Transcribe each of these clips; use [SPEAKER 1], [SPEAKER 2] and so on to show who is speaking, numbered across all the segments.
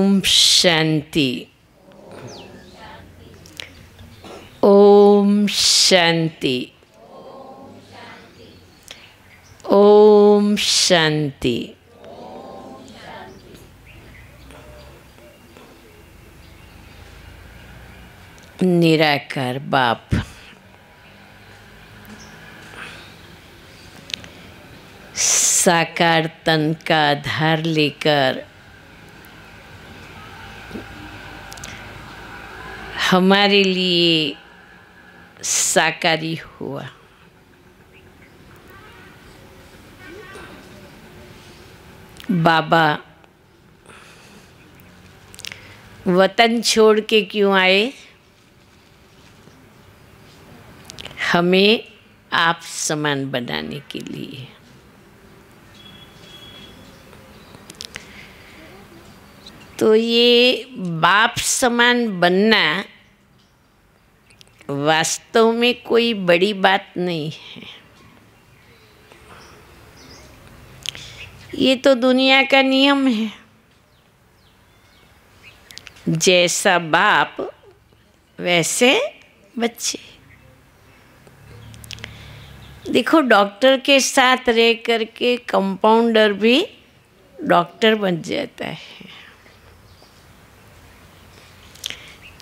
[SPEAKER 1] ओम शांति। ओम शांति। ओम शांति। निराकार बाप साकार तन का आधार लेकर हमारे लिए साकारी हुआ। बाबा वतन छोड़ के क्यों आए? हमें आप समान बनाने के लिए। तो ये बाप समान बनना वास्तव में कोई बड़ी बात नहीं है। ये तो दुनिया का नियम है। जैसा बाप वैसे बच्चे। देखो, डॉक्टर के साथ रह करके कंपाउंडर भी डॉक्टर बन जाता है।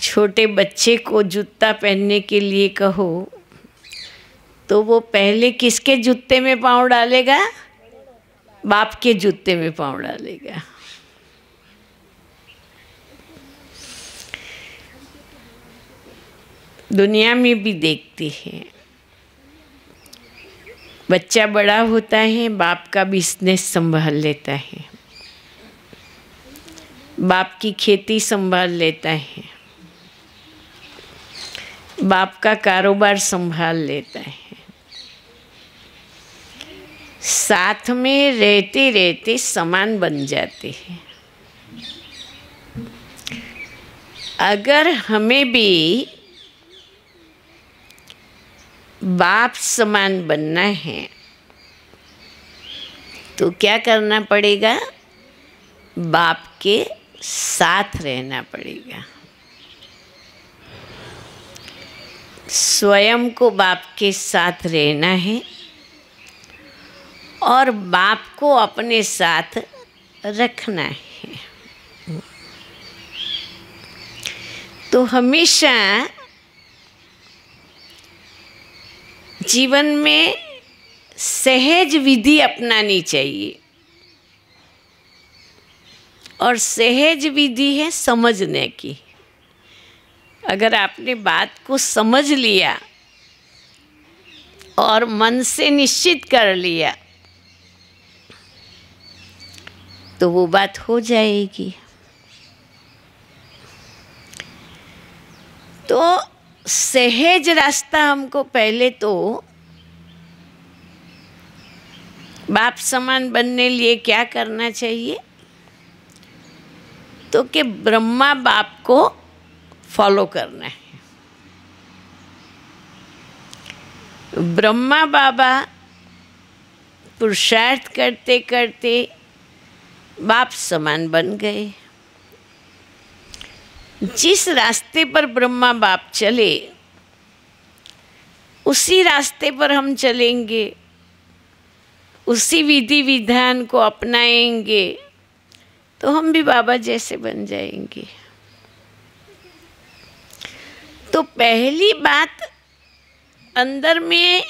[SPEAKER 1] छोटे बच्चे को जूता पहनने के लिए कहो तो वो पहले किसके जूते में पाँव डालेगा? बाप के जूते में पाँव डालेगा। दुनिया में भी देखते हैं, बच्चा बड़ा होता है, बाप का बिजनेस संभाल लेता है, बाप की खेती संभाल लेता है, बाप का कारोबार संभाल लेता है। साथ में रहते रहते समान बन जाते हैं। अगर हमें भी बाप समान बनना है तो क्या करना पड़ेगा? बाप के साथ रहना पड़ेगा। स्वयं को बाप के साथ रहना है और बाप को अपने साथ रखना है। तो हमेशा जीवन में सहज विधि अपनानी चाहिए। और सहज विधि है समझने की। अगर आपने बात को समझ लिया और मन से निश्चित कर लिया तो वो बात हो जाएगी। तो सहज रास्ता हमको पहले तो बाप समान बनने लिए क्या करना चाहिए? तो कि ब्रह्मा बाप को फॉलो करना है। ब्रह्मा बाबा पुरुषार्थ करते करते बाप समान बन गए। जिस रास्ते पर ब्रह्मा बाप चले उसी रास्ते पर हम चलेंगे, उसी विधि विधान को अपनाएंगे तो हम भी बाबा जैसे बन जाएंगे। तो पहली बात अंदर में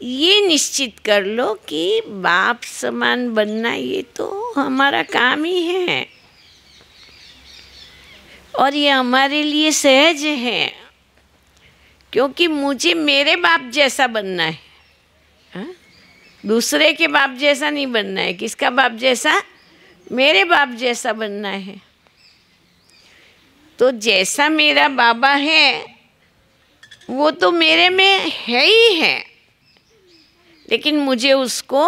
[SPEAKER 1] ये निश्चित कर लो कि बाप समान बनना ये तो हमारा काम ही है और ये हमारे लिए सहज है, क्योंकि मुझे मेरे बाप जैसा बनना है। हा? दूसरे के बाप जैसा नहीं बनना है। किसका बाप जैसा? मेरे बाप जैसा बनना है। तो जैसा मेरा बाबा है वो तो मेरे में है ही है, लेकिन मुझे उसको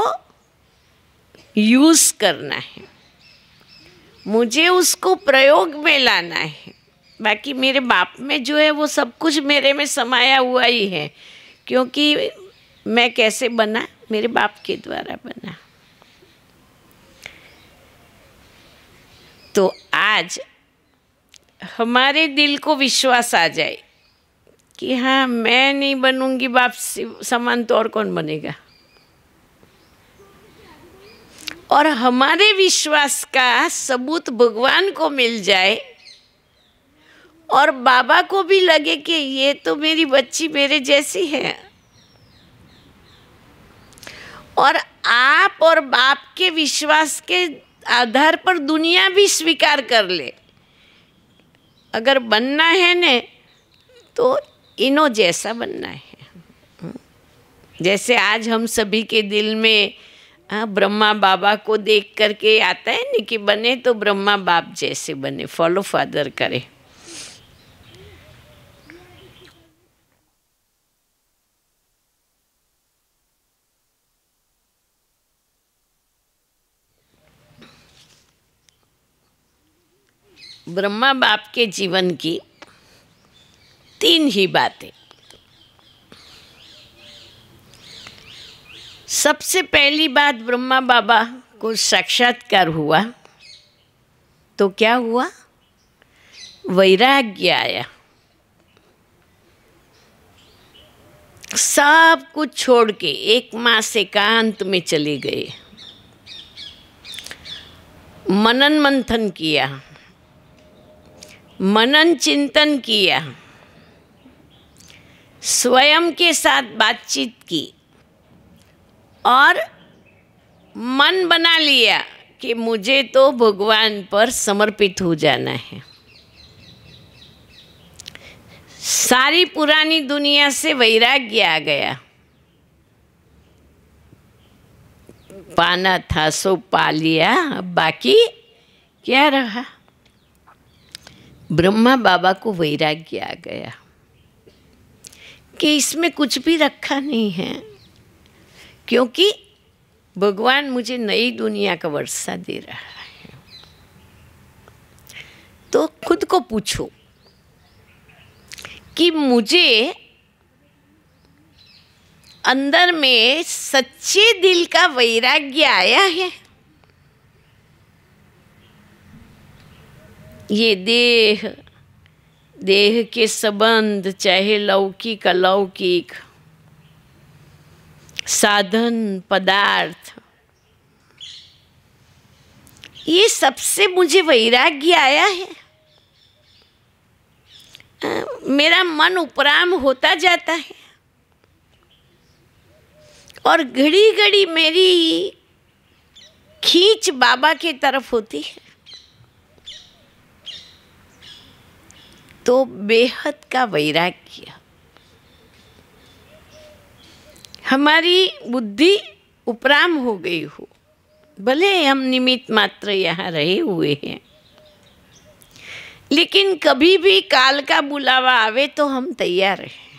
[SPEAKER 1] यूज़ करना है, मुझे उसको प्रयोग में लाना है। बाकी मेरे बाप में जो है वो सब कुछ मेरे में समाया हुआ ही है, क्योंकि मैं कैसे बना? मेरे बाप के द्वारा बना। तो आज हमारे दिल को विश्वास आ जाए कि हाँ, मैं नहीं बनूंगी बाप समान तो और कौन बनेगा, और हमारे विश्वास का सबूत भगवान को मिल जाए और बाबा को भी लगे कि ये तो मेरी बच्ची मेरे जैसी है, और आप और बाप के विश्वास के आधार पर दुनिया भी स्वीकार कर ले, अगर बनना है ने तो इनो जैसा बनना है। जैसे आज हम सभी के दिल में ब्रह्मा बाबा को देख करके आता है नहीं कि बने तो ब्रह्मा बाप जैसे बने, फॉलो फादर करे। ब्रह्मा बाप के जीवन की 3 ही बातें। सबसे पहली बात, ब्रह्मा बाबा को साक्षात्कार हुआ तो क्या हुआ? वैराग्य आया। सब कुछ छोड़ के एक मास एकांत में चले गए, मनन मंथन किया, मनन चिंतन किया, स्वयं के साथ बातचीत की और मन बना लिया कि मुझे तो भगवान पर समर्पित हो जाना है। सारी पुरानी दुनिया से वैराग्य आ गया। पाना था सो पा लिया, अब बाकी क्या रहा? ब्रह्मा बाबा को वैराग्य आ गया कि इसमें कुछ भी रखा नहीं है, क्योंकि भगवान मुझे नई दुनिया का वर्षा दे रहा है। तो खुद को पूछो कि मुझे अंदर में सच्चे दिल का वैराग्य आया है? ये देह के संबंध, चाहे लौकिक अलौकिक, साधन पदार्थ, ये सबसे मुझे वैराग्य आया है। मेरा मन उपराम होता जाता है और घड़ी घड़ी मेरी खींच बाबा की तरफ होती है। तो बेहद का वैराग्य, हमारी बुद्धि उपराम हो गई हो, भले हम निमित्त मात्र यहाँ रहे हुए हैं, लेकिन कभी भी काल का बुलावा आवे तो हम तैयार हैं।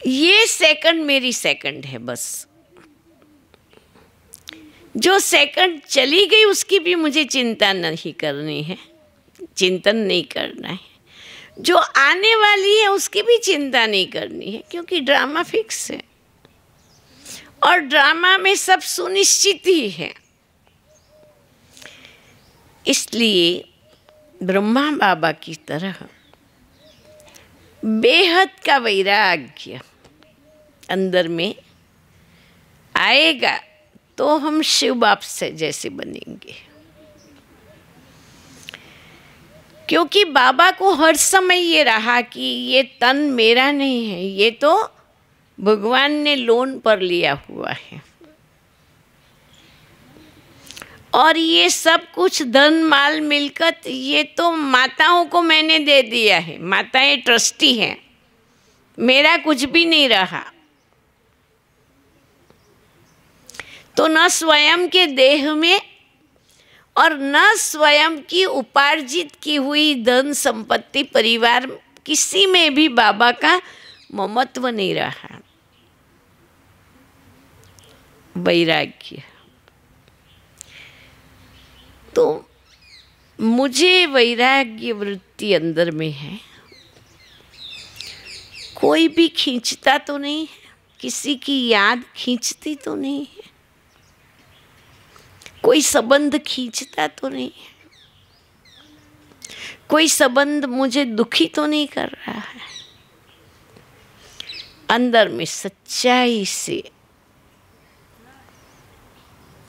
[SPEAKER 1] ये सेकंड मेरी सेकंड है बस। जो सेकंड चली गई उसकी भी मुझे चिंता नहीं करनी है, चिंतन नहीं करना है। जो आने वाली है उसकी भी चिंता नहीं करनी है, क्योंकि ड्रामा फिक्स है और ड्रामा में सब सुनिश्चित ही है। इसलिए ब्रह्मा बाबा की तरह बेहद का वैराग्य अंदर में आएगा तो हम शिव बाप से जैसे बनेंगे। क्योंकि बाबा को हर समय ये रहा कि ये तन मेरा नहीं है, ये तो भगवान ने लोन पर लिया हुआ है, और ये सब कुछ धन माल मिलकत ये तो माताओं को मैंने दे दिया है। माताएं ट्रस्टी हैं, मेरा कुछ भी नहीं रहा। तो न स्वयं के देह में और न स्वयं की उपार्जित की हुई धन संपत्ति परिवार, किसी में भी बाबा का ममत्व नहीं रहा। वैराग्य। तो मुझे वैराग्य वृत्ति अंदर में है। कोई भी खींचता तो नहीं है, किसी की याद खींचती तो नहीं है। कोई संबंध खींचता तो नहीं है, कोई संबंध मुझे दुखी तो नहीं कर रहा है। अंदर में सच्चाई से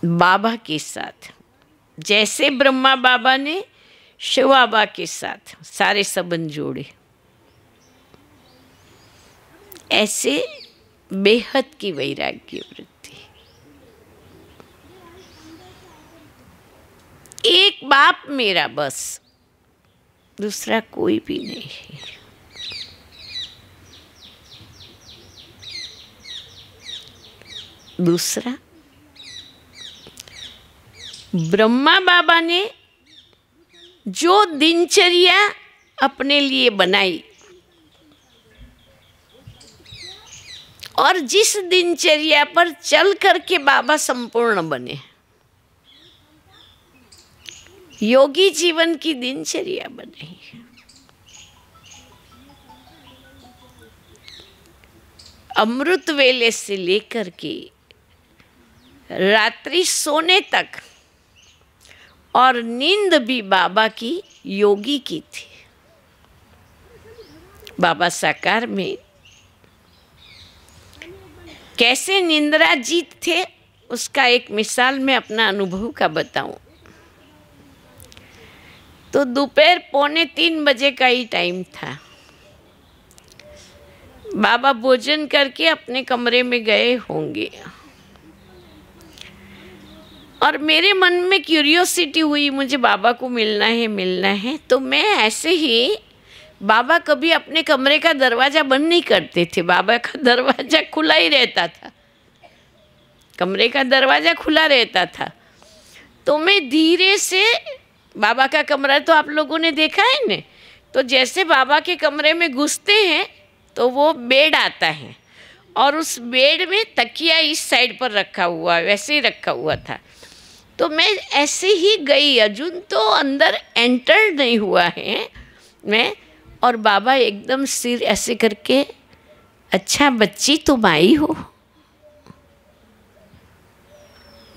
[SPEAKER 1] बाबा के साथ, जैसे ब्रह्मा बाबा ने शिव बाबा के साथ सारे संबंध जोड़े, ऐसे बेहद की वैराग्य वृत्ति। एक बाप मेरा, बस दूसरा कोई भी नहीं है। दूसरा, ब्रह्मा बाबा ने जो दिनचर्या अपने लिए बनाई और जिस दिनचर्या पर चल करके बाबा संपूर्ण बने, योगी जीवन की दिनचर्या बनाई। अमृत वेले से लेकर के रात्रि सोने तक, और नींद भी बाबा की योगी की थी। बाबा साकार में कैसे निंद्रा जीत थे, उसका एक मिसाल मैं अपना अनुभव का बताऊं। तो दोपहर 2:45 बजे का ही टाइम था। बाबा भोजन करके अपने कमरे में गए होंगे और मेरे मन में क्यूरियोसिटी हुई, मुझे बाबा को मिलना है। तो मैं ऐसे ही, बाबा कभी अपने कमरे का दरवाज़ा बंद नहीं करते थे, बाबा का दरवाज़ा खुला ही रहता था, कमरे का दरवाज़ा खुला रहता था। तो मैं धीरे से, बाबा का कमरा तो आप लोगों ने देखा है न, तो जैसे बाबा के कमरे में घुसते हैं तो वो बेड आता है और उस बेड में तकिया इस साइड पर रखा हुआ, वैसे ही रखा हुआ था। तो मैं ऐसे ही गई, अजून तो अंदर एंटर नहीं हुआ है मैं, और बाबा एकदम सिर ऐसे करके, अच्छा बच्ची तुम आई हो।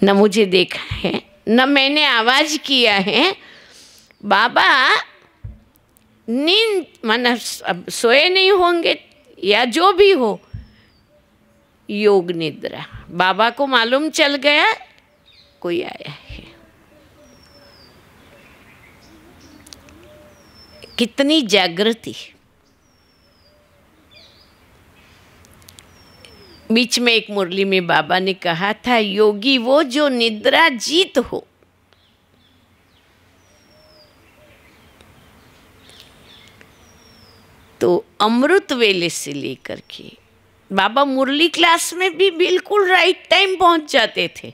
[SPEAKER 1] न मुझे देखा है, न मैंने आवाज़ किया है। बाबा नींद, माना सोए नहीं होंगे या जो भी हो, योग निद्रा, बाबा को मालूम चल गया कोई आया है। कितनी जागृति। बीच में एक मुरली में बाबा ने कहा था, योगी वो जो निद्रा जीत हो। तो अमृत वेले से लेकर के बाबा मुरली क्लास में भी बिल्कुल राइट टाइम पहुंच जाते थे,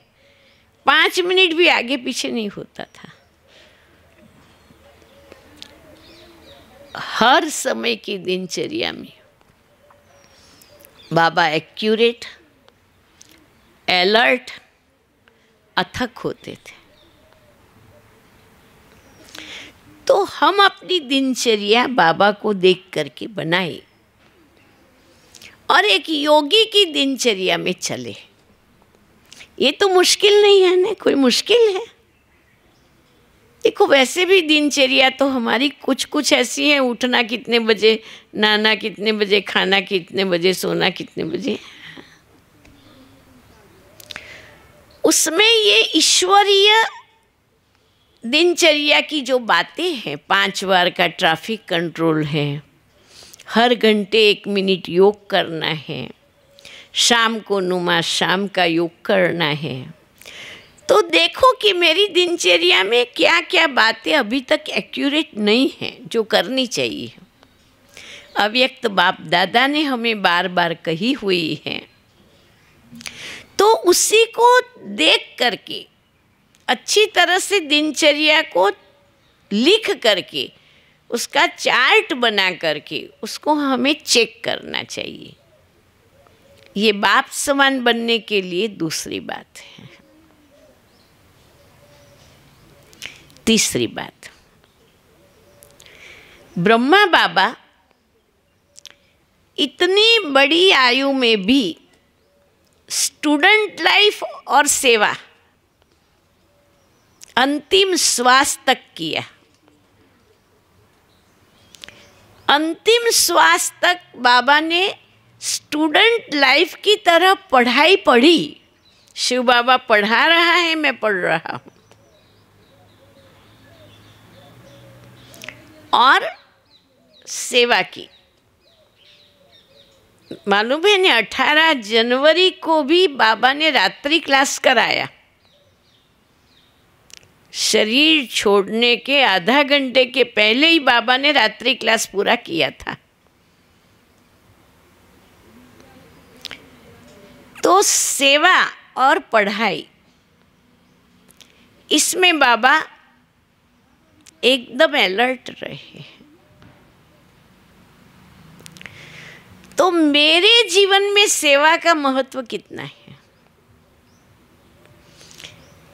[SPEAKER 1] 5 मिनट भी आगे पीछे नहीं होता था। हर समय की दिनचर्या में बाबा एक्यूरेट, अलर्ट, अथक होते थे। तो हम अपनी दिनचर्या बाबा को देख करके बनाए और एक योगी की दिनचर्या में चले। ये तो मुश्किल नहीं है ना, कोई मुश्किल है? देखो वैसे भी दिनचर्या तो हमारी कुछ कुछ ऐसी है, उठना कितने बजे, नहाना कितने बजे, खाना कितने बजे, सोना कितने बजे। उसमें ये ईश्वरीय दिनचर्या की जो बातें हैं, 5 बार का ट्रैफिक कंट्रोल है, हर घंटे 1 मिनट योग करना है, शाम को नुमा शाम का योग करना है। तो देखो कि मेरी दिनचर्या में क्या क्या बातें अभी तक एक्यूरेट नहीं हैं जो करनी चाहिए। अव्यक्त बाप दादा ने हमें बार बार कही हुई हैं। तो उसी को देख करके अच्छी तरह से दिनचर्या को लिख करके, उसका चार्ट बना करके उसको हमें चेक करना चाहिए। ये बाप समान बनने के लिए दूसरी बात है। तीसरी बात, ब्रह्मा बाबा इतनी बड़ी आयु में भी स्टूडेंट लाइफ और सेवा अंतिम श्वास तक किया। अंतिम श्वास तक बाबा ने स्टूडेंट लाइफ की तरह पढ़ाई पढ़ी। शिव बाबा पढ़ा रहा है, मैं पढ़ रहा हूँ। और सेवा की। मालूम है ने 18 जनवरी को भी बाबा ने रात्रि क्लास कराया। शरीर छोड़ने के आधा घंटे के पहले ही बाबा ने रात्रि क्लास पूरा किया था। तो सेवा और पढ़ाई, इसमें बाबा एकदम अलर्ट रहे। तो मेरे जीवन में सेवा का महत्व कितना है?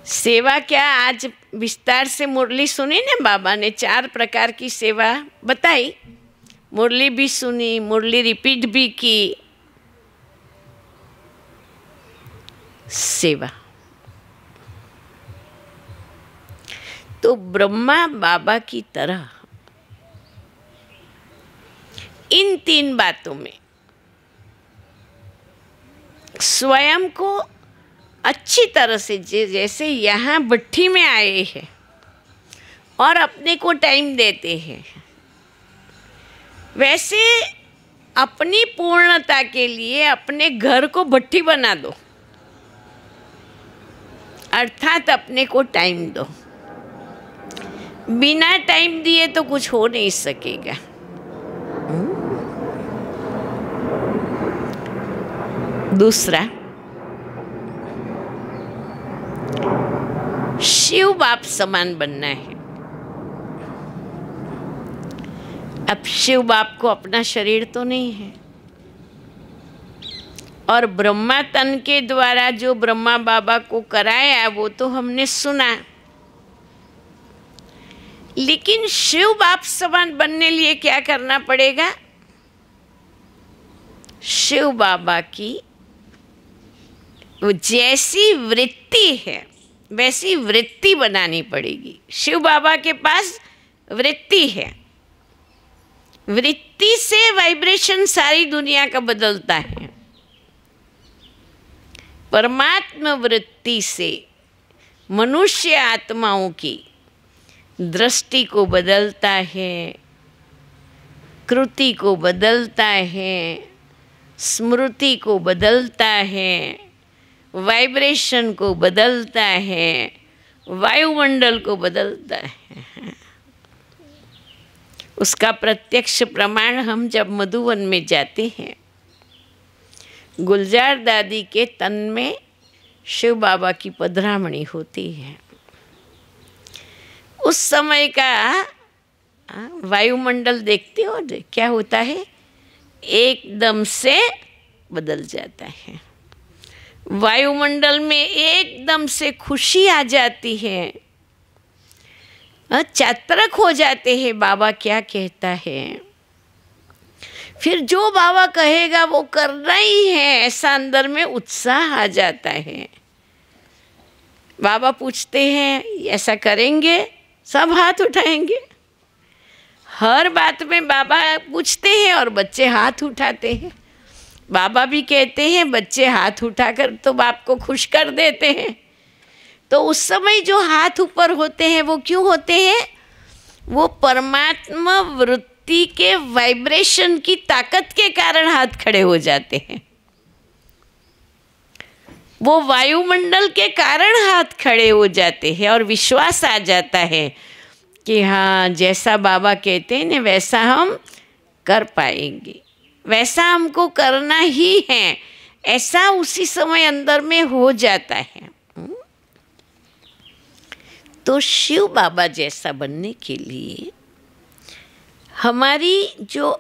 [SPEAKER 1] सेवा क्या, आज विस्तार से मुरली सुनी ना बाबा ने, 4 प्रकार की सेवा बताई। मुरली भी सुनी, मुरली रिपीट भी की। सेवा तो ब्रह्मा बाबा की तरह इन 3 बातों में स्वयं को अच्छी तरह से, जैसे यहाँ भट्ठी में आए हैं और अपने को टाइम देते हैं, वैसे अपनी पूर्णता के लिए अपने घर को भट्ठी बना दो, अर्थात अपने को टाइम दो। बिना टाइम दिए तो कुछ हो नहीं सकेगा। दूसरा, शिव बाप समान बनना है। अब शिव बाप को अपना शरीर तो नहीं है, और ब्रह्मा तन के द्वारा जो ब्रह्मा बाबा को कराया वो तो हमने सुना, लेकिन शिव बाप समान बनने लिए क्या करना पड़ेगा? शिव बाबा की जैसी वृत्ति है वैसी वृत्ति बनानी पड़ेगी। शिव बाबा के पास वृत्ति है, वृत्ति से वाइब्रेशन सारी दुनिया का बदलता है। परमात्मा वृत्ति से मनुष्य आत्माओं की दृष्टि को बदलता है, कृति को बदलता है, स्मृति को बदलता है, वाइब्रेशन को बदलता है, वायुमंडल को बदलता है। उसका प्रत्यक्ष प्रमाण हम जब मधुवन में जाते हैं, गुलजार दादी के तन में शिव बाबा की पधरामणी होती है। उस समय का वायुमंडल देखते हो क्या होता है? एकदम से बदल जाता है। वायुमंडल में एकदम से खुशी आ जाती है, चातरक हो जाते हैं बाबा क्या कहता है। फिर जो बाबा कहेगा वो करना ही है, ऐसा अंदर में उत्साह आ जाता है। बाबा पूछते हैं ऐसा करेंगे, सब हाथ उठाएंगे। हर बात में बाबा पूछते हैं और बच्चे हाथ उठाते हैं। बाबा भी कहते हैं बच्चे हाथ उठाकर तो बाप को खुश कर देते हैं। तो उस समय जो हाथ ऊपर होते हैं वो क्यों होते हैं? वो परमात्मा वृत्ति के वाइब्रेशन की ताकत के कारण हाथ खड़े हो जाते हैं। वो वायुमंडल के कारण हाथ खड़े हो जाते हैं और विश्वास आ जाता है कि हाँ, जैसा बाबा कहते हैं ना वैसा हम कर पाएंगे, वैसा हमको करना ही है, ऐसा उसी समय अंदर में हो जाता है। तो शिव बाबा जैसा बनने के लिए हमारी जो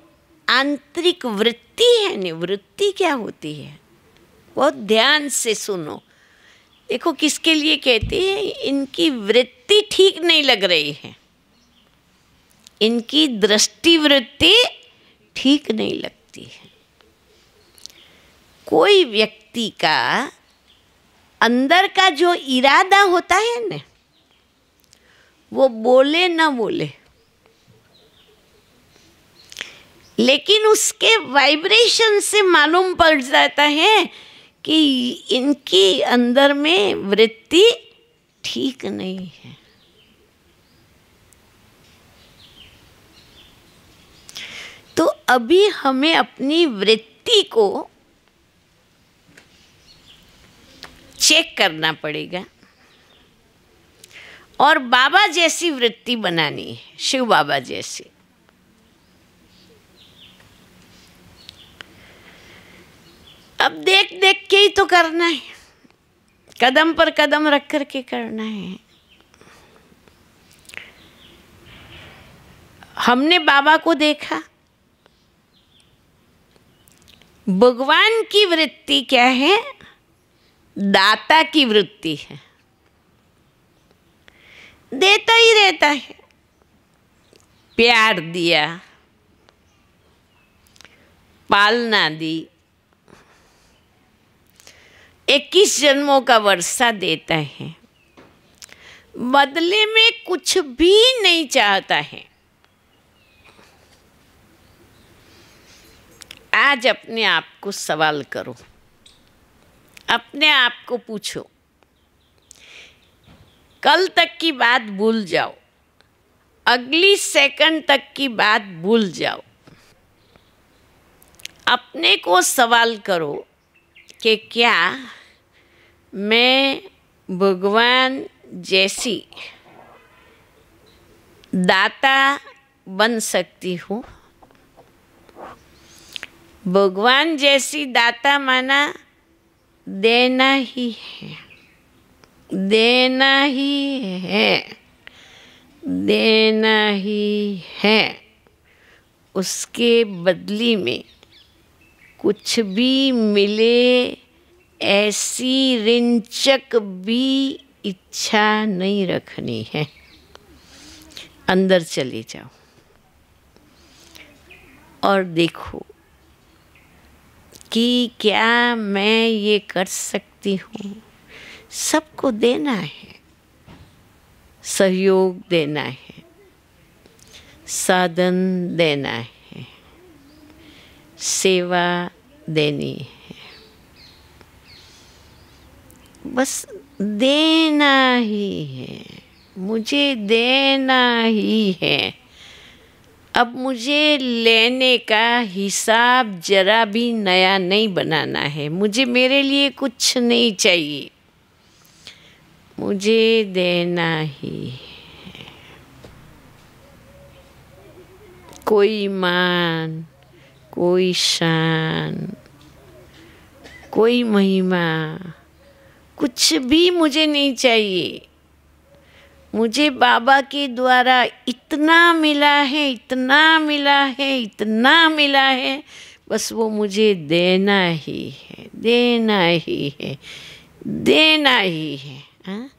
[SPEAKER 1] आंतरिक वृत्ति है ना, वृत्ति क्या होती है बहुत ध्यान से सुनो। देखो किसके लिए कहते हैं, इनकी वृत्ति ठीक नहीं लग रही है, इनकी दृष्टि वृत्ति ठीक नहीं लगती है। कोई व्यक्ति का अंदर का जो इरादा होता है ना, वो बोले ना बोले, लेकिन उसके वाइब्रेशन से मालूम पड़ जाता है कि इनकी अंदर में वृत्ति ठीक नहीं है। तो अभी हमें अपनी वृत्ति को चेक करना पड़ेगा और बाबा जैसी वृत्ति बनानी है, शिव बाबा जैसी। अब देख देख के ही तो करना है, कदम पर कदम रख कर के करना है। हमने बाबा को देखा, भगवान की वृत्ति क्या है? दाता की वृत्ति है, देता ही रहता है। प्यार दिया, पालना दी, 21 जन्मों का वर्षा देता है, बदले में कुछ भी नहीं चाहता है। आज अपने आप को सवाल करो, अपने आप को पूछो, कल तक की बात भूल जाओ, अगली सेकंड तक की बात भूल जाओ। अपने को सवाल करो कि क्या मैं भगवान जैसी दाता बन सकती हूँ? भगवान जैसी दाता माना देना ही है, देना ही है, देना ही है। उसके बदली में कुछ भी मिले ऐसी रिंचक भी इच्छा नहीं रखनी है। अंदर चले जाओ और देखो कि क्या मैं ये कर सकती हूँ। सबको देना है, सहयोग देना है, साधन देना है, सेवा देनी है, बस देना ही है, मुझे देना ही है। अब मुझे लेने का हिसाब जरा भी नया नहीं बनाना है। मुझे मेरे लिए कुछ नहीं चाहिए, मुझे देना ही है। कोई मान, कोई शान, कोई महिमा, कुछ भी मुझे नहीं चाहिए। मुझे बाबा के द्वारा इतना मिला है, इतना मिला है, इतना मिला है, बस वो मुझे देना ही है, देना ही है, देना ही है। हाँ?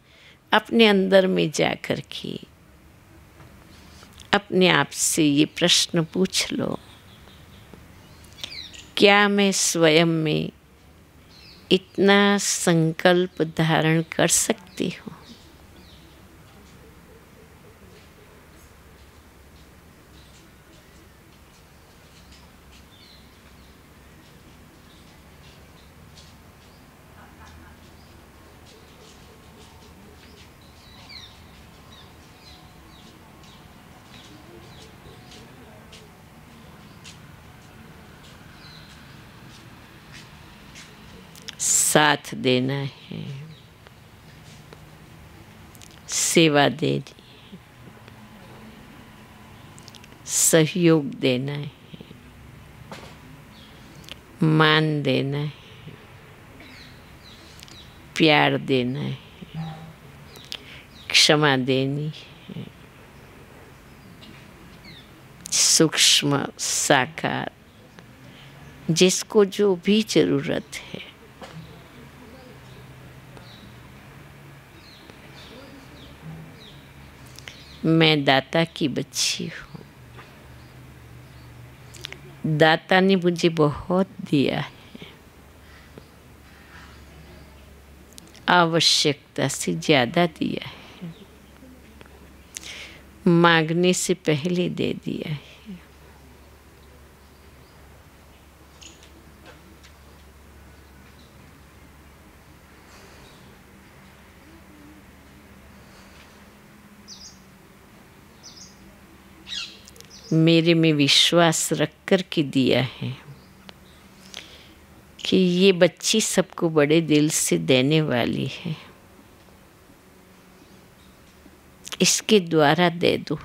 [SPEAKER 1] अपने अंदर में जाकर के अपने आप से ये प्रश्न पूछ लो, क्या मैं स्वयं में इतना संकल्प धारण कर सकती हूँ? साथ देना है, सेवा देनी है, सहयोग देना है, मान देना है, प्यार देना है, क्षमा देनी है, सूक्ष्म साकार, जिसको जो भी जरूरत है। मैं दाता की बच्ची हूँ, दाता ने मुझे बहुत दिया है, आवश्यकता से ज़्यादा दिया है। मांगने से पहले दे दिया है। मेरे में विश्वास रख कर के दिया है कि ये बच्ची सबको बड़े दिल से देने वाली है, इसके द्वारा दे दो।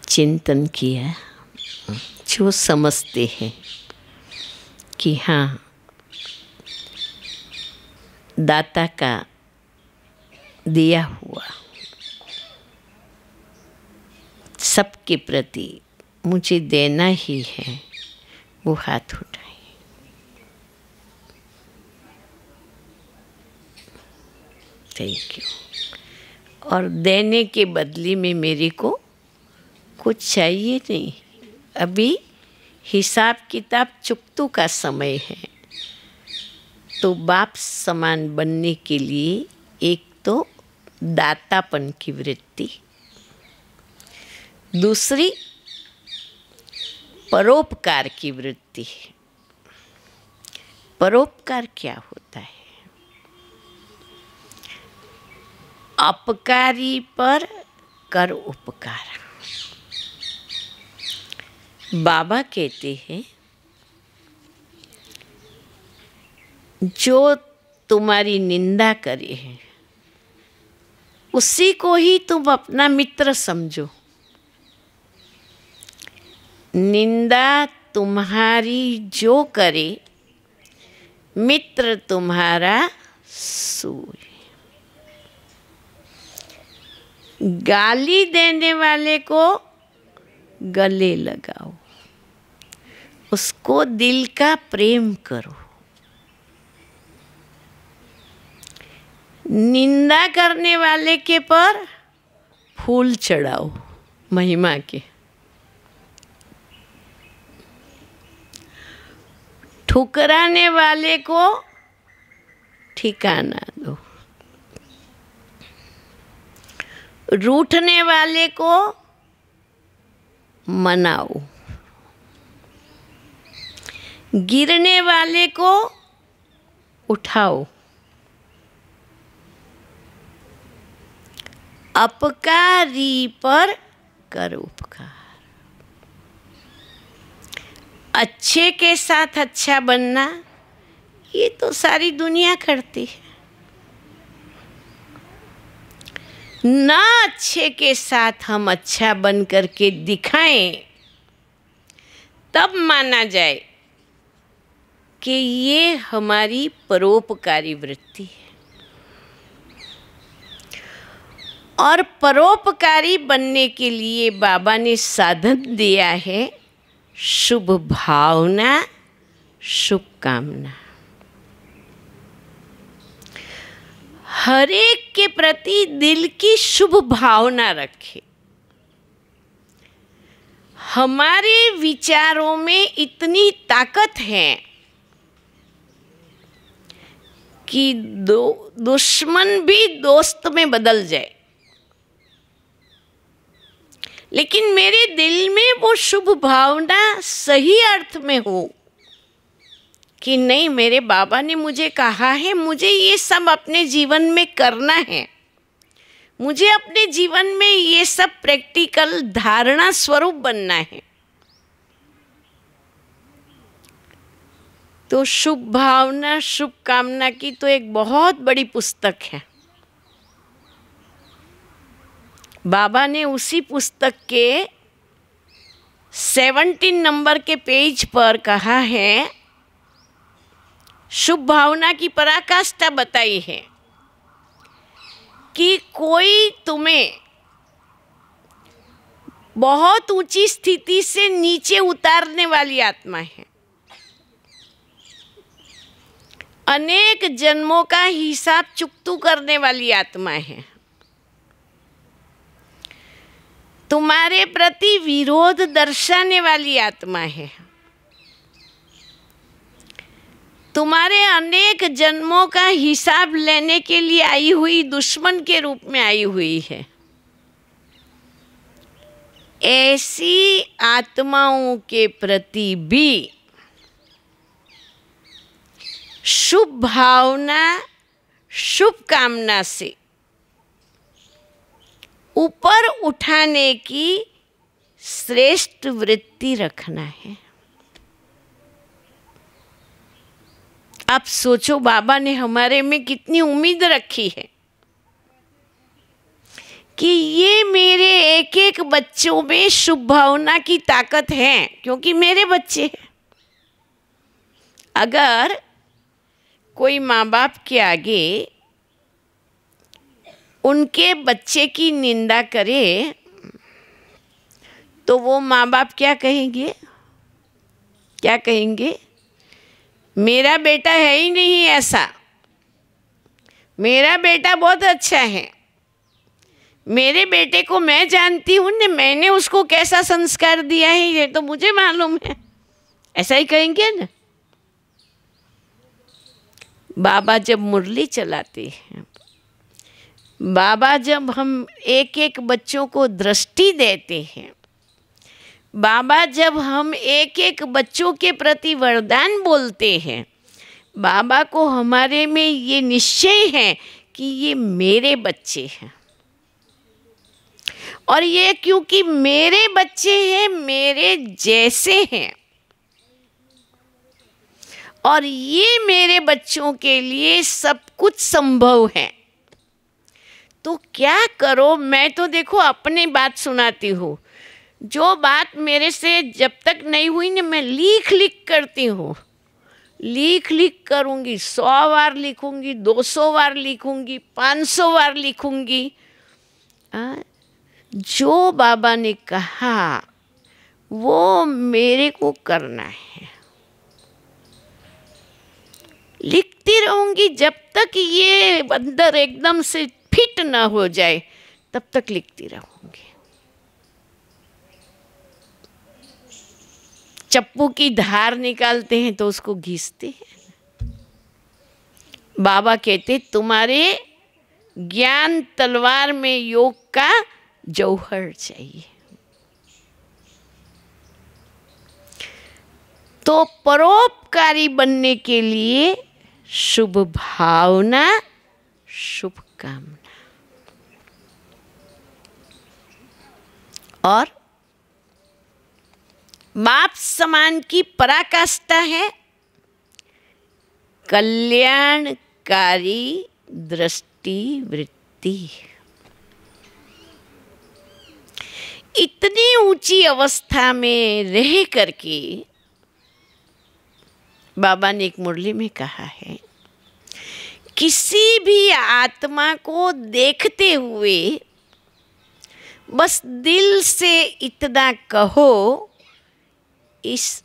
[SPEAKER 1] चिंतन किया, जो समझते हैं कि हाँ दाता का दिया हुआ सबके प्रति मुझे देना ही है, वो हाथ उठाए। Thank you. और देने के बदले में मेरे को कुछ चाहिए नहीं। अभी हिसाब किताब चुकतू का समय है, तो बाप समान बनने के लिए एक तो दातापन की वृत्ति, दूसरी परोपकार की वृत्ति। परोपकार क्या होता है? अपकारी पर कर उपकार। बाबा कहते हैं जो तुम्हारी निंदा करे है उसी को ही तुम अपना मित्र समझो। निंदा तुम्हारी जो करे मित्र तुम्हारा सोए। गाली देने वाले को गले लगाओ, उसको दिल का प्रेम करो। निंदा करने वाले के पर फूल चढ़ाओ महिमा के। ठुकराने वाले को ठिकाना दो। रूठने वाले को मनाओ। गिरने वाले को उठाओ। अपकारी पर कर उपकार। अच्छे के साथ अच्छा बनना ये तो सारी दुनिया करती है। ना अच्छे के साथ हम अच्छा बन करके दिखाएं तब माना जाए कि ये हमारी परोपकारी वृत्ति है। और परोपकारी बनने के लिए बाबा ने साधन दिया है शुभ भावना, शुभ कामना। हर एक के प्रति दिल की शुभ भावना रखें। हमारे विचारों में इतनी ताकत है कि दुश्मन भी दोस्त में बदल जाए, लेकिन मेरे दिल में वो शुभ भावना सही अर्थ में हो कि नहीं, मेरे बाबा ने मुझे कहा है मुझे ये सब अपने जीवन में करना है, मुझे अपने जीवन में ये सब प्रैक्टिकल धारणा स्वरूप बनना है। तो शुभ भावना शुभ कामना की तो एक बहुत बड़ी पुस्तक है। बाबा ने उसी पुस्तक के 17 नंबर के पेज पर कहा है शुभ भावना की पराकाष्ठा बताई है कि कोई तुम्हें बहुत ऊंची स्थिति से नीचे उतारने वाली आत्मा है, अनेक जन्मों का हिसाब चुकतू करने वाली आत्मा है, तुम्हारे प्रति विरोध दर्शाने वाली आत्मा है, तुम्हारे अनेक जन्मों का हिसाब लेने के लिए आई हुई, दुश्मन के रूप में आई हुई है। ऐसी आत्माओं के प्रति भी शुभ भावना, शुभ कामना से ऊपर उठाने की श्रेष्ठ वृत्ति रखना है। आप सोचो, बाबा ने हमारे में कितनी उम्मीद रखी है कि ये मेरे एक एक बच्चों में शुभ भावना की ताकत है, क्योंकि मेरे बच्चे हैं। अगर कोई माँ बाप के आगे उनके बच्चे की निंदा करे तो वो माँ बाप क्या कहेंगे? क्या कहेंगे? मेरा बेटा है ही नहीं ऐसा, मेरा बेटा बहुत अच्छा है, मेरे बेटे को मैं जानती हूँ न, मैंने उसको कैसा संस्कार दिया है ये तो मुझे मालूम है, ऐसा ही कहेंगे ना। बाबा जब मुरली चलाते हैं, बाबा जब हम एक एक बच्चों को दृष्टि देते हैं, बाबा जब हम एक एक बच्चों के प्रति वरदान बोलते हैं, बाबा को हमारे में ये निश्चय है कि ये मेरे बच्चे हैं, और ये क्योंकि मेरे बच्चे हैं, मेरे जैसे हैं, और ये मेरे बच्चों के लिए सब कुछ संभव है। तो क्या करो, मैं तो देखो अपनी बात सुनाती हूँ, जो बात मेरे से जब तक नहीं हुई ना, मैं लिख लिख करती हूँ, लिख लिख करूँगी, 100 बार लिखूँगी, 200 बार लिखूँगी, 500 बार लिखूँगी। जो बाबा ने कहा वो मेरे को करना है, लिखती रहूँगी जब तक ये अंदर एकदम से फिट ना हो जाए, तब तक लिखती रहूँगी। चप्पू की धार निकालते हैं तो उसको घिसते हैं। बाबा कहते तुम्हारे ज्ञान तलवार में योग का जौहर चाहिए। तो परोपकारी बनने के लिए शुभ भावना, शुभ कामना और बाप समान की पराकाष्ठा है कल्याणकारी दृष्टि वृत्ति। इतनी ऊंची अवस्था में रह करके बाबा ने एक मुरली में कहा है, किसी भी आत्मा को देखते हुए बस दिल से इतना कहो, इस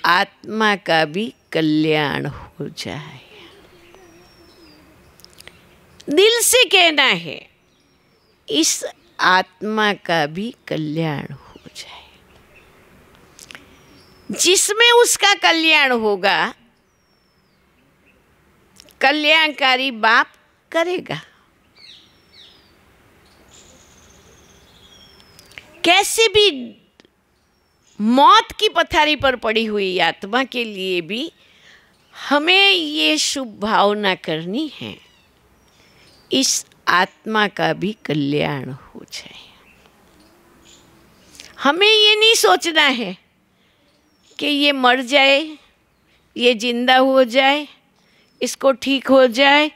[SPEAKER 1] आत्मा का भी कल्याण हो जाए। दिल से कहना है, इस आत्मा का भी कल्याण हो जाए। जिसमें उसका कल्याण होगा, कल्याणकारी बाप करेगा। कैसे भी मौत की पथारी पर पड़ी हुई आत्मा के लिए भी हमें ये शुभ भावना करनी है, इस आत्मा का भी कल्याण हो जाए। हमें ये नहीं सोचना है कि ये मर जाए, ये जिंदा हो जाए, इसको ठीक हो जाए,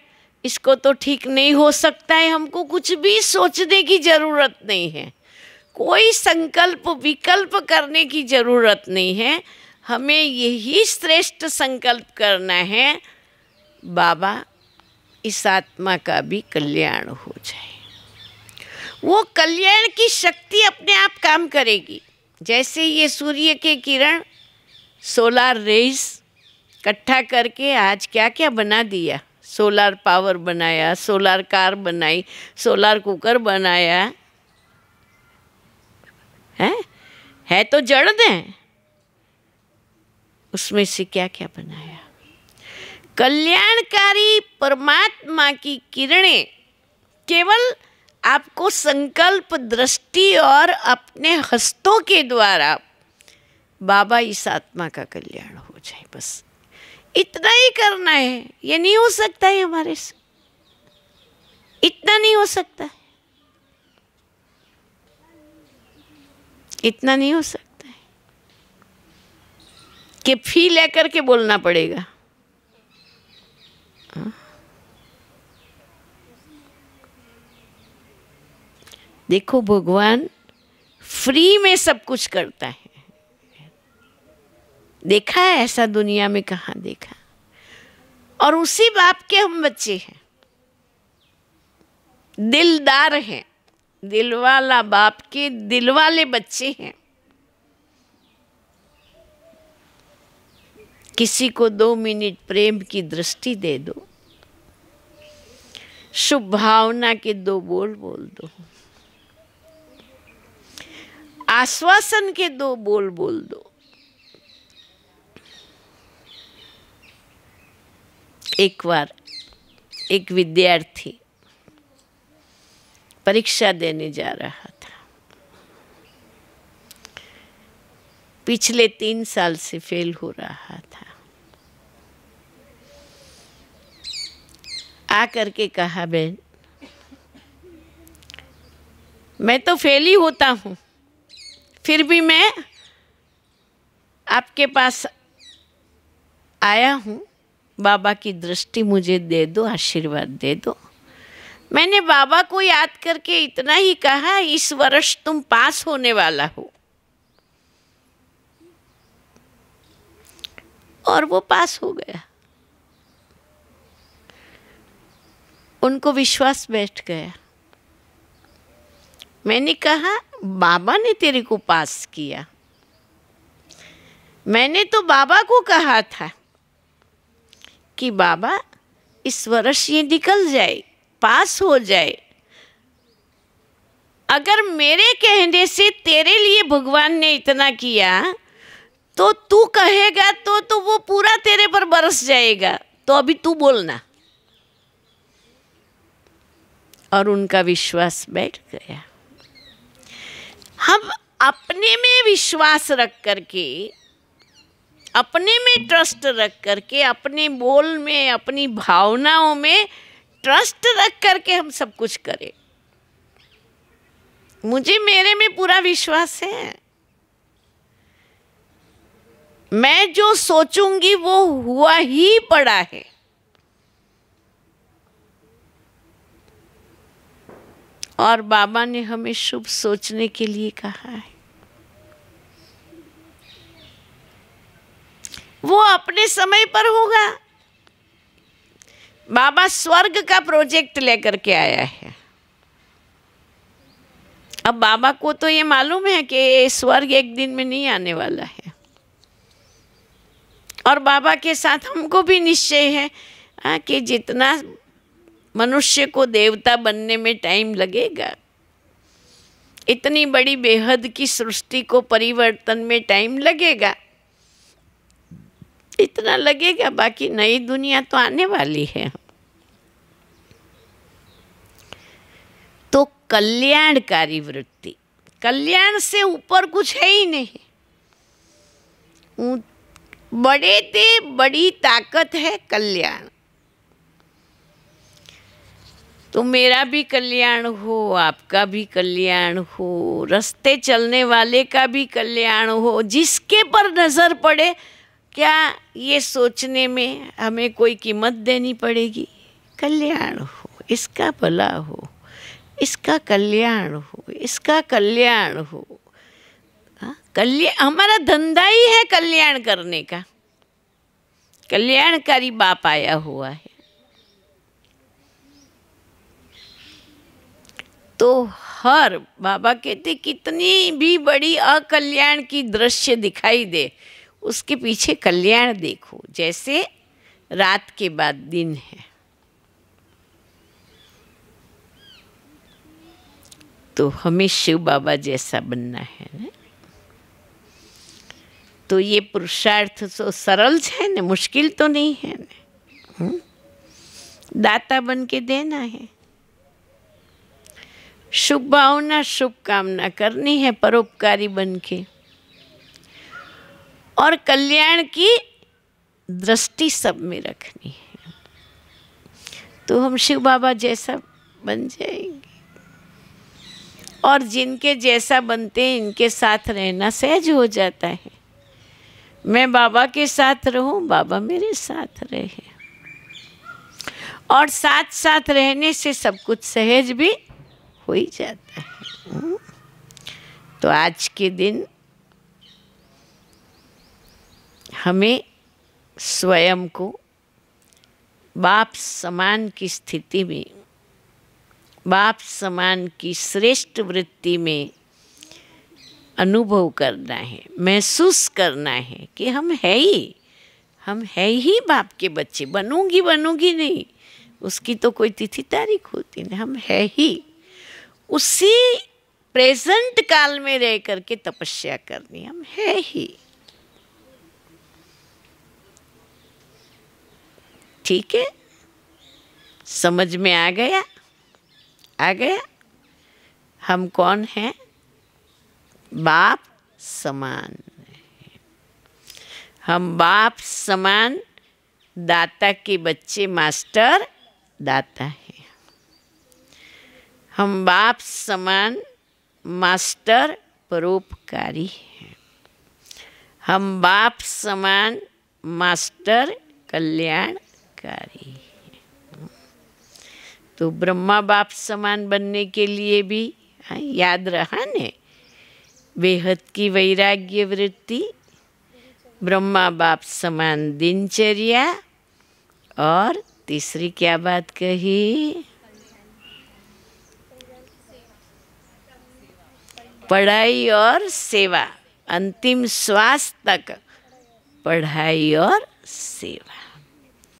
[SPEAKER 1] इसको तो ठीक नहीं हो सकता है। हमको कुछ भी सोचने की ज़रूरत नहीं है, कोई संकल्प विकल्प करने की ज़रूरत नहीं है। हमें यही श्रेष्ठ संकल्प करना है, बाबा इस आत्मा का भी कल्याण हो जाए। वो कल्याण की शक्ति अपने आप काम करेगी। जैसे ये सूर्य के किरण, सोलार रेज इकट्ठा करके आज क्या क्या बना दिया। सोलार पावर बनाया, सोलार कार बनाई, सोलार कुकर बनाया, है तो जड़ दें, उसमें से क्या क्या बनाया। कल्याणकारी परमात्मा की किरणें केवल आपको संकल्प, दृष्टि और अपने हस्तों के द्वारा बाबा इस आत्मा का कल्याण हो जाए, बस इतना ही करना है। ये नहीं हो सकता है हमारे से, इतना नहीं हो सकता है, इतना नहीं हो सकता है कि फी लेकर के बोलना पड़ेगा। देखो भगवान फ्री में सब कुछ करता है। देखा है ऐसा दुनिया में, कहाँ देखा। और उसी बाप के हम बच्चे हैं, दिलदार हैं, दिलवाला बाप के दिलवाले बच्चे हैं। किसी को 2 मिनट प्रेम की दृष्टि दे दो, शुभ भावना के 2 बोल बोल दो, आश्वासन के 2 बोल बोल दो। एक बार एक विद्यार्थी परीक्षा देने जा रहा था। पिछले 3 साल से फेल हो रहा था। आ करके कहा, बहन मैं तो फेल ही होता हूँ, फिर भी मैं आपके पास आया हूँ, बाबा की दृष्टि मुझे दे दो, आशीर्वाद दे दो। मैंने बाबा को याद करके इतना ही कहा, इस वर्ष तुम पास होने वाला हो। और वो पास हो गया। उनको विश्वास बैठ गया। मैंने कहा, बाबा ने तेरे को पास किया, मैंने तो बाबा को कहा था कि बाबा इस वर्ष ये निकल जाए, पास हो जाए। अगर मेरे कहने से तेरे लिए भगवान ने इतना किया तो तू कहेगा तो वो पूरा तेरे पर बरस जाएगा। तो अभी तू बोलना। और उनका विश्वास बैठ गया। हम अपने में विश्वास रख करके, अपने में ट्रस्ट रख करके, अपने बोल में, अपनी भावनाओं में ट्रस्ट रख करके हम सब कुछ करें। मुझे मेरे में पूरा विश्वास है। मैं जो सोचूंगी वो हुआ ही पड़ा है। और बाबा ने हमें शुभ सोचने के लिए कहा है। वो अपने समय पर होगा। बाबा स्वर्ग का प्रोजेक्ट लेकर के आया है। अब बाबा को तो ये मालूम है कि स्वर्ग एक दिन में नहीं आने वाला है। और बाबा के साथ हमको भी निश्चय है कि जितना मनुष्य को देवता बनने में टाइम लगेगा, इतनी बड़ी बेहद की सृष्टि को परिवर्तन में टाइम लगेगा, इतना लगेगा। बाकी नई दुनिया तो आने वाली है। तो कल्याणकारी वृत्ति, कल्याण से ऊपर कुछ है ही नहीं। बड़े ते बड़ी ताकत है कल्याण। तो मेरा भी कल्याण हो, आपका भी कल्याण हो, रास्ते चलने वाले का भी कल्याण हो। जिसके पर नज़र पड़े, क्या ये सोचने में हमें कोई कीमत देनी पड़ेगी? कल्याण हो, इसका भला हो, इसका कल्याण हो, इसका कल्याण हो। कल्याण हमारा धंधा ही है, कल्याण करने का। कल्याणकारी बाप आया हुआ है। तो हर बाबा कहते कितनी भी बड़ी अकल्याण की दृश्य दिखाई दे, उसके पीछे कल्याण देखो। जैसे रात के बाद दिन है, तो हमें शिव बाबा जैसा बनना है ना। तो ये पुरुषार्थ तो सरल है ना, मुश्किल तो नहीं है ना। दाता बन के देना है, शुभ भावना शुभ कामना करनी है परोपकारी बन के, और कल्याण की दृष्टि सब में रखनी है। तो हम शिव बाबा जैसा बन जाएंगे। और जिनके जैसा बनते हैं इनके साथ रहना सहज हो जाता है। मैं बाबा के साथ रहूं, बाबा मेरे साथ रहे, और साथ साथ रहने से सब कुछ सहज भी हो ही जाता है। तो आज के दिन हमें स्वयं को बाप समान की स्थिति में, बाप समान की श्रेष्ठ वृत्ति में अनुभव करना है, महसूस करना है कि हम है ही बाप के बच्चे। बनूंगी नहीं, उसकी तो कोई तिथि तारीख होती नहीं। हम है ही, उसी प्रेजेंट काल में रह करके तपस्या करनी। हम है ही, ठीक है। समझ में आ गया? हम कौन हैं? बाप समान। हम बाप समान दाता के बच्चे, मास्टर दाता हैं। हम बाप समान मास्टर परोपकारी हैं। हम बाप समान मास्टर कल्याणकारी हैं। तो ब्रह्मा बाप समान बनने के लिए भी याद रहा ने, बेहद की वैराग्य वृत्ति, ब्रह्मा बाप समान दिनचर्या, और तीसरी क्या बात कही? पढ़ाई और सेवा। अंतिम श्वास तक पढ़ाई और सेवा।